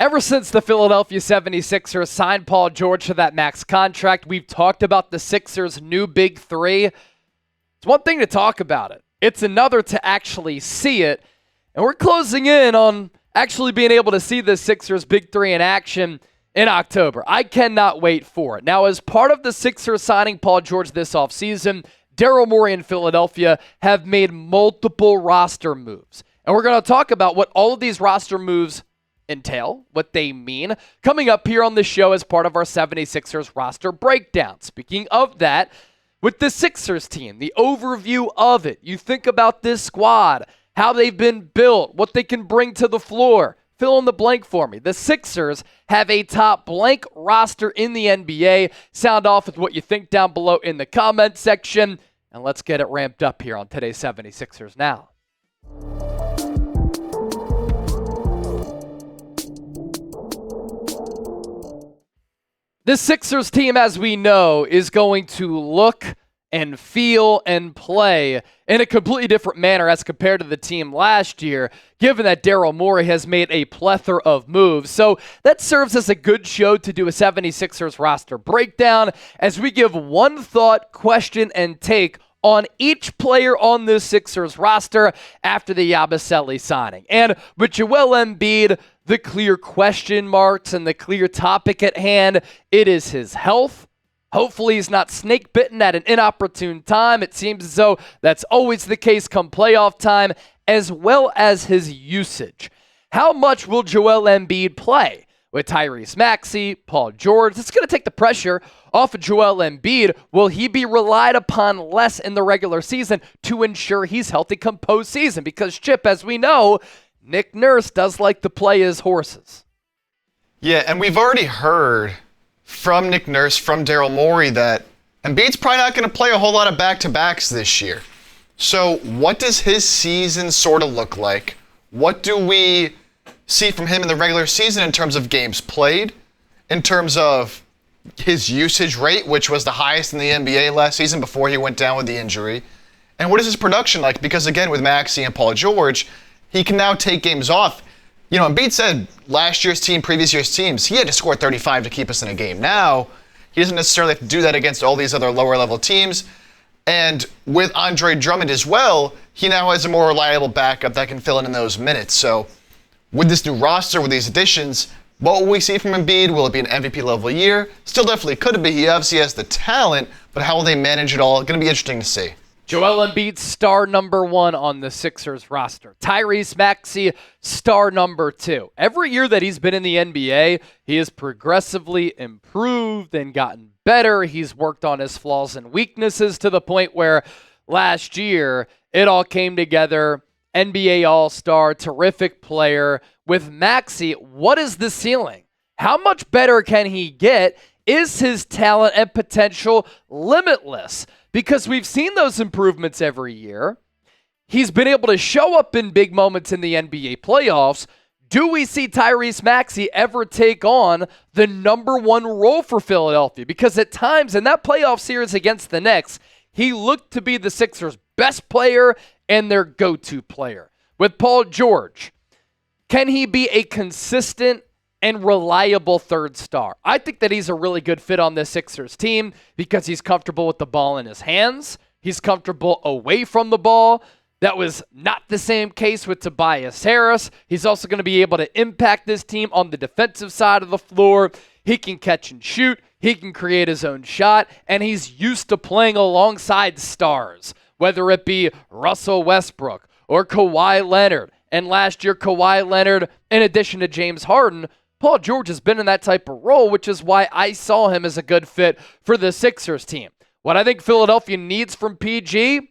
Ever since the Philadelphia 76ers signed Paul George to that max contract, we've talked about the Sixers' new big three. It's one thing to talk about it. It's another to actually see it. And we're closing in on actually being able to see the Sixers' big three in action in October. I cannot wait for it. Now, as part of the Sixers signing Paul George this offseason, Daryl Morey and Philadelphia have made multiple roster moves. And we're going to talk about what all of these roster moves entail, what they mean, coming up here on the show as part of our 76ers roster breakdown. Speaking of that, with the Sixers team, the overview of it, you think about this squad, how they've been built, what they can bring to the floor. Fill in the blank for me. The Sixers have a top blank roster in the NBA. Sound off with what you think down below in the comment section, and let's get it ramped up here on today's 76ers Now. This Sixers team, as we know, is going to look and feel and play in a completely different manner as compared to the team last year, given that Daryl Morey has made a plethora of moves. So that serves as a good show to do a 76ers roster breakdown as we give one thought, question, and take on each player on this Sixers roster after the Yabusele signing. And with Joel Embiid, the clear question marks and the clear topic at hand, it is his health. Hopefully he's not snake bitten at an inopportune time. It seems as though that's always the case come playoff time, as well as his usage. How much will Joel Embiid play? With Tyrese Maxey, Paul George, it's going to take the pressure off of Joel Embiid. Will he be relied upon less in the regular season to ensure he's healthy come postseason? Because, Chip, as we know, Nick Nurse does like to play his horses. Yeah, and we've already heard from Nick Nurse, from Daryl Morey, that Embiid's probably not going to play a whole lot of back-to-backs this year. So what does his season sort of look like? What do we see from him in the regular season in terms of games played, in terms of his usage rate, which was the highest in the NBA last season before he went down with the injury, and what is his production like? Because again, with Maxey and Paul George, he can now take games off. You know, Embiid said last year's team, previous year's teams, he had to score 35 to keep us in a game. Now, he doesn't necessarily have to do that against all these other lower level teams. And with Andre Drummond as well, he now has a more reliable backup that can fill in those minutes. So with this new roster, with these additions, what will we see from Embiid? Will it be an MVP level year? Still definitely could be. He obviously has the talent, but how will they manage it all? Going to be interesting to see. Joel Embiid, star number one on the Sixers roster. Tyrese Maxey, star number two. Every year that he's been in the NBA, he has progressively improved and gotten better. He's worked on his flaws and weaknesses to the point where last year it all came together. NBA All-Star, terrific player. With Maxey, what is the ceiling? How much better can he get? Is his talent and potential limitless? Because we've seen those improvements every year. He's been able to show up in big moments in the NBA playoffs. Do we see Tyrese Maxey ever take on the number one role for Philadelphia? Because at times in that playoff series against the Knicks, he looked to be the Sixers' best player and their go-to player. With Paul George, can he be a consistent and reliable third star? I think that he's a really good fit on this Sixers team because he's comfortable with the ball in his hands. He's comfortable away from the ball. That was not the same case with Tobias Harris. He's also going to be able to impact this team on the defensive side of the floor. He can catch and shoot. He can create his own shot, and he's used to playing alongside stars, whether it be Russell Westbrook or Kawhi Leonard. And last year, Kawhi Leonard, in addition to James Harden, Paul George has been in that type of role, which is why I saw him as a good fit for the Sixers team. What I think Philadelphia needs from PG,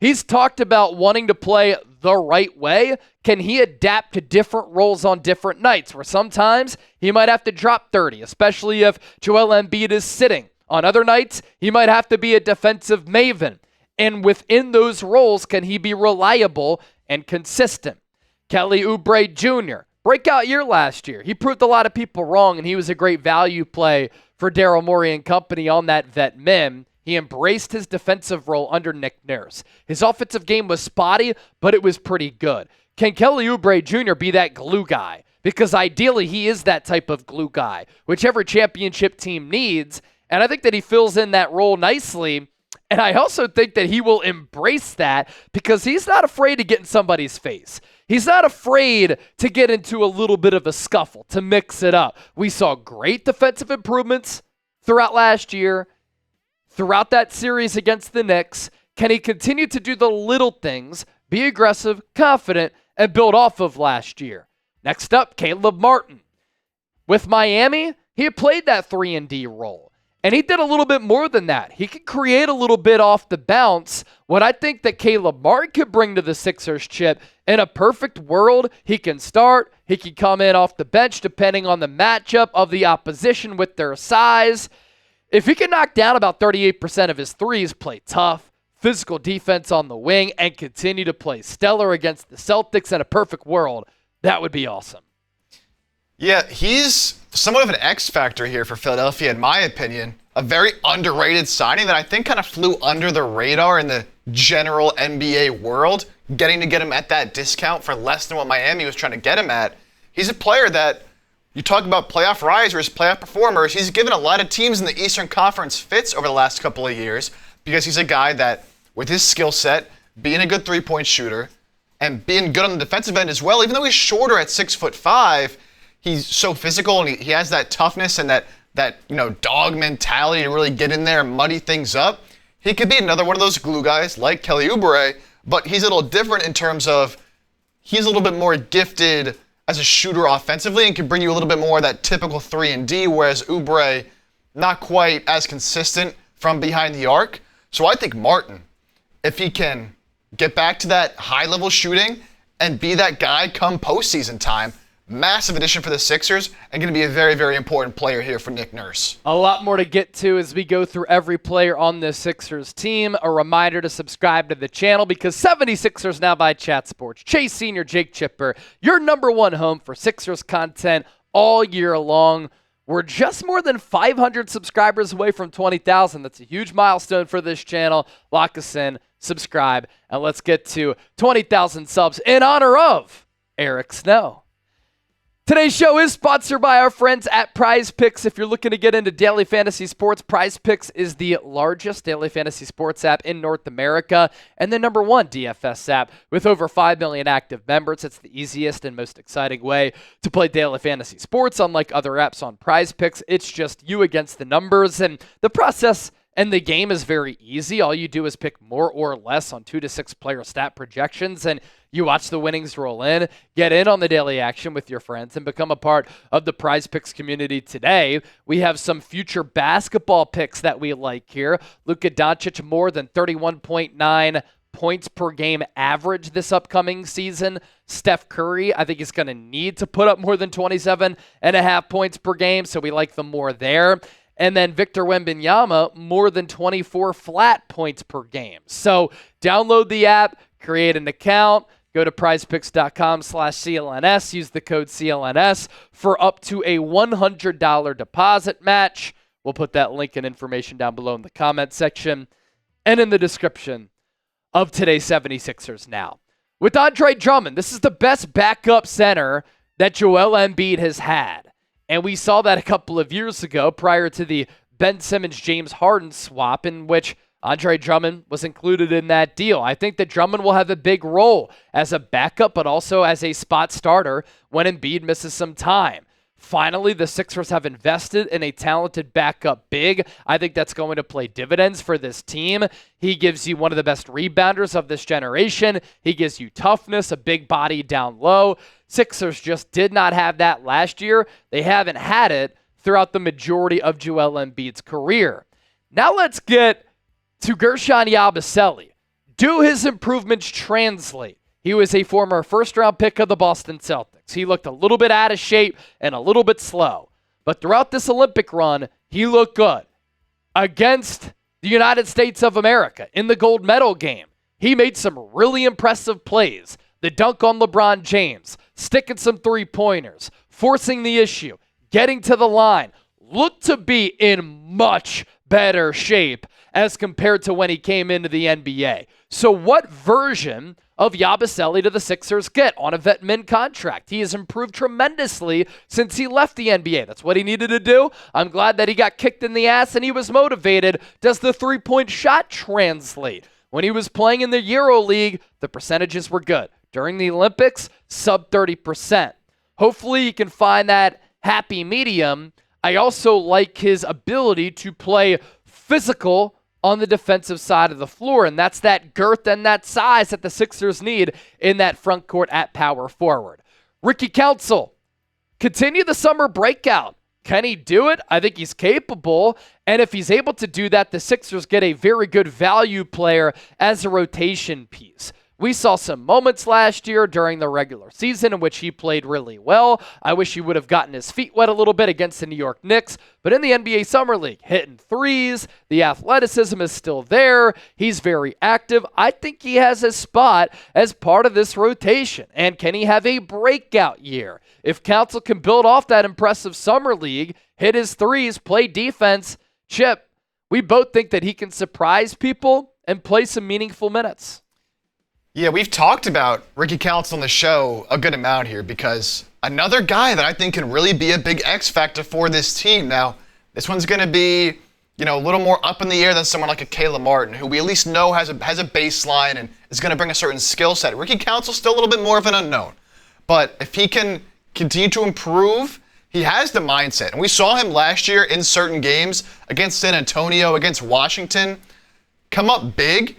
he's talked about wanting to play the right way. Can he adapt to different roles on different nights where sometimes he might have to drop 30, especially if Joel Embiid is sitting. On other nights, he might have to be a defensive maven. And within those roles, can he be reliable and consistent? Kelly Oubre Jr., breakout year last year. He proved a lot of people wrong, and he was a great value play for Daryl Morey and company on that vet min. He embraced his defensive role under Nick Nurse. His offensive game was spotty, but it was pretty good. Can Kelly Oubre Jr. be that glue guy because ideally he is that type of glue guy, which every championship team needs. And I think that he fills in that role nicely. And I also think that he will embrace that because he's not afraid to get in somebody's face. He's not afraid to get into a little bit of a scuffle, to mix it up. We saw great defensive improvements throughout last year, throughout that series against the Knicks. Can he continue to do the little things, be aggressive, confident, and build off of last year? Next up, Caleb Martin. With Miami, he had played that 3-and-D role. And he did a little bit more than that. He could create a little bit off the bounce. What I think that Caleb Martin could bring to the Sixers, Chip, in a perfect world, he can start, he can come in off the bench depending on the matchup of the opposition with their size. If he can knock down about 38% of his threes, play tough, physical defense on the wing, and continue to play stellar against the Celtics in a perfect world, that would be awesome. Yeah, he's somewhat of an X factor here for Philadelphia, in my opinion. A very underrated signing that I think kind of flew under the radar in the general NBA world, getting to get him at that discount for less than what Miami was trying to get him at. He's a player that, you talk about playoff risers, playoff performers, he's given a lot of teams in the Eastern Conference fits over the last couple of years because he's a guy that, with his skill set, being a good three-point shooter, and being good on the defensive end as well, even though he's shorter at 6'5", he's so physical and he has that toughness and that dog mentality to really get in there and muddy things up. He could be another one of those glue guys like Kelly Oubre, but he's a little different in terms of he's a little bit more gifted as a shooter offensively and can bring you a little bit more of that typical 3-and-D, whereas Oubre, not quite as consistent from behind the arc. So I think Martin, if he can get back to that high-level shooting and be that guy come postseason time, massive addition for the Sixers and going to be a very, very important player here for Nick Nurse. A lot more to get to as we go through every player on this Sixers team. A reminder to subscribe to the channel because 76ers now by Chat Sports. Chase Sr., Jake Chipper, your number one home for Sixers content all year long. We're just more than 500 subscribers away from 20,000. That's a huge milestone for this channel. Lock us in, subscribe, and let's get to 20,000 subs in honor of Eric Snow. Today's show is sponsored by our friends at PrizePicks. If you're looking to get into daily fantasy sports, PrizePicks is the largest daily fantasy sports app in North America and the number one DFS app with over 5 million active members. It's the easiest and most exciting way to play daily fantasy sports. Unlike other apps on PrizePicks, it's just you against the numbers, and the process and the game is very easy. All you do is pick more or less on 2 to 6 player stat projections, and you watch the winnings roll in, get in on the daily action with your friends, and become a part of the PrizePicks community today. We have some future basketball picks that we like here. Luka Doncic, more than 31.9 points per game average this upcoming season. Steph Curry, I think he's going to need to put up more than 27.5 points per game, so we like them more there. And then Victor Wembanyama, more than 24 flat points per game. So download the app, create an account, go to prizepicks.com/CLNS, use the code CLNS for up to a $100 deposit match. We'll put that link and information down below in the comment section and in the description of today's 76ers now. With Andre Drummond, this is the best backup center that Joel Embiid has had. And we saw that a couple of years ago prior to the Ben Simmons-James Harden swap in which Andre Drummond was included in that deal. I think that Drummond will have a big role as a backup, but also as a spot starter when Embiid misses some time. Finally, the Sixers have invested in a talented backup big. I think that's going to play dividends for this team. He gives you one of the best rebounders of this generation. He gives you toughness, a big body down low. Sixers just did not have that last year. They haven't had it throughout the majority of Joel Embiid's career. Now let's get to Guerschon Yabusele. Do his improvements translate? He was a former first-round pick of the Boston Celtics. He looked a little bit out of shape and a little bit slow. But throughout this Olympic run, he looked good. Against the United States of America in the gold medal game, he made some really impressive plays. The dunk on LeBron James, sticking some three-pointers, forcing the issue, getting to the line. Looked to be in much better shape as compared to when he came into the NBA. So what version of Yabusele do the Sixers get on a vet min contract? He has improved tremendously since he left the NBA. That's what he needed to do. I'm glad that he got kicked in the ass and he was motivated. Does the three-point shot translate? When he was playing in the Euro League, the percentages were good. During the Olympics, sub 30%. Hopefully he can find that happy medium. I also like his ability to play physical on the defensive side of the floor, and that's that girth and that size that the Sixers need in that front court at power forward. Ricky Council, continue the summer breakout. Can he do it? I think he's capable, and if he's able to do that, the Sixers get a very good value player as a rotation piece. We saw some moments last year during the regular season in which he played really well. I wish he would have gotten his feet wet a little bit against the New York Knicks. But in the NBA Summer League, hitting threes, the athleticism is still there. He's very active. I think he has a spot as part of this rotation. And can he have a breakout year? If Council can build off that impressive Summer League, hit his threes, play defense, Chip, we both think that he can surprise people and play some meaningful minutes. Yeah, we've talked about Ricky Council on the show a good amount here because another guy that I think can really be a big X factor for this team. Now, this one's going to be, a little more up in the air than someone like a Caleb Martin, who we at least know has a baseline and is going to bring a certain skill set. Ricky Council's still a little bit more of an unknown. But if he can continue to improve, he has the mindset. And we saw him last year in certain games against San Antonio, against Washington, come up big.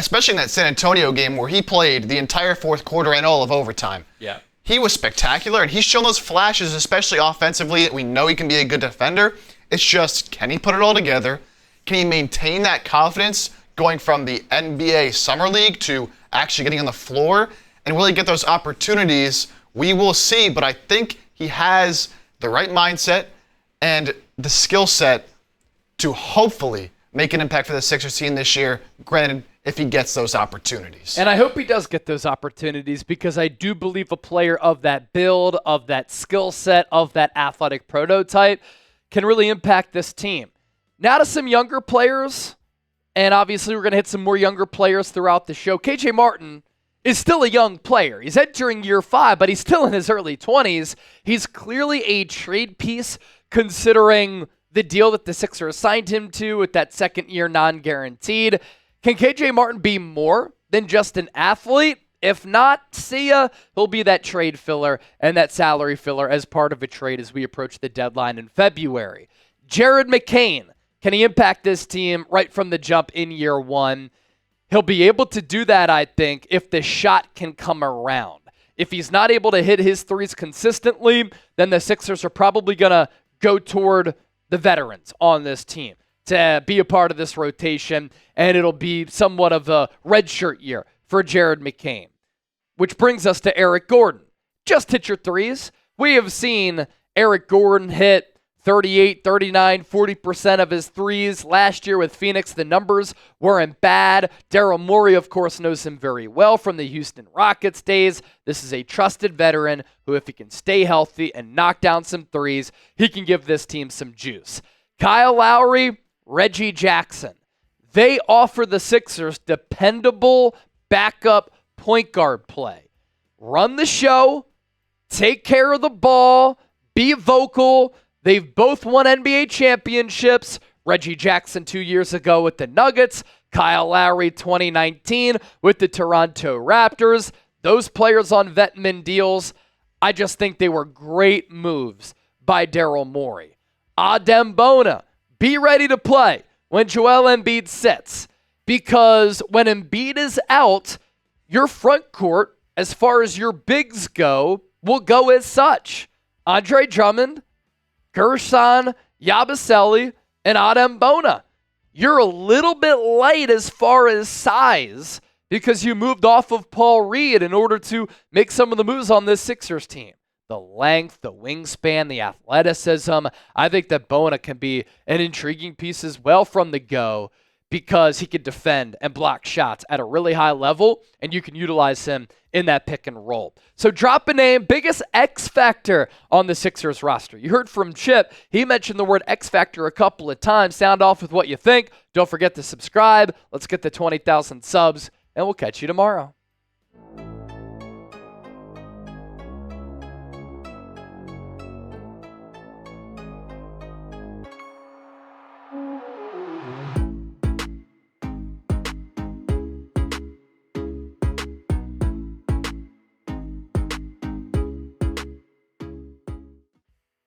Especially in that San Antonio game where he played the entire fourth quarter and all of overtime. Yeah. He was spectacular, and he's shown those flashes, especially offensively. We know he can be a good defender. It's just, can he put it all together? Can he maintain that confidence going from the NBA Summer League to actually getting on the floor? And will he get those opportunities? We will see, but I think he has the right mindset and the skill set to hopefully make an impact for the Sixers team this year. Granted, if he gets those opportunities. And I hope he does get those opportunities because I do believe a player of that build, of that skill set, of that athletic prototype can really impact this team. Now to some younger players, and obviously we're going to hit some more younger players throughout the show. KJ Martin is still a young player. He's entering year 5, but he's still in his early 20s. He's clearly a trade piece considering the deal that the Sixers signed him to with that second year non-guaranteed. Can KJ Martin be more than just an athlete? If not, see ya. He'll be that trade filler and that salary filler as part of a trade as we approach the deadline in February. Jared McCain, can he impact this team right from the jump in year 1? He'll be able to do that, I think, if the shot can come around. If he's not able to hit his threes consistently, then the Sixers are probably going to go toward the veterans on this team to be a part of this rotation, and it'll be somewhat of a redshirt year for Jared McCain. Which brings us to Eric Gordon. Just hit your threes. We have seen Eric Gordon hit 38, 39, 40% of his threes. Last year with Phoenix, the numbers weren't bad. Daryl Morey, of course, knows him very well from the Houston Rockets days. This is a trusted veteran who, if he can stay healthy and knock down some threes, he can give this team some juice. Kyle Lowry, Reggie Jackson. They offer the Sixers dependable backup point guard play. Run the show, take care of the ball, be vocal. They've both won NBA championships. Reggie Jackson 2 years ago with the Nuggets. Kyle Lowry 2019 with the Toronto Raptors. Those players on vet min deals, I just think they were great moves by Daryl Morey. Adem Bona, be ready to play when Joel Embiid sits. Because when Embiid is out, your front court, as far as your bigs go, will go as such. Andre Drummond, Guerschon Yabusele, and Adem Bona. You're a little bit light as far as size because you moved off of Paul Reed in order to make some of the moves on this Sixers team. The length, the wingspan, the athleticism. I think that Bona can be an intriguing piece as well from the go because he can defend and block shots at a really high level, and you can utilize him in that pick and roll. So drop a name, biggest X factor on the Sixers roster. You heard from Chip. He mentioned the word X factor a couple of times. Sound off with what you think. Don't forget to subscribe. Let's get the 20,000 subs, and we'll catch you tomorrow.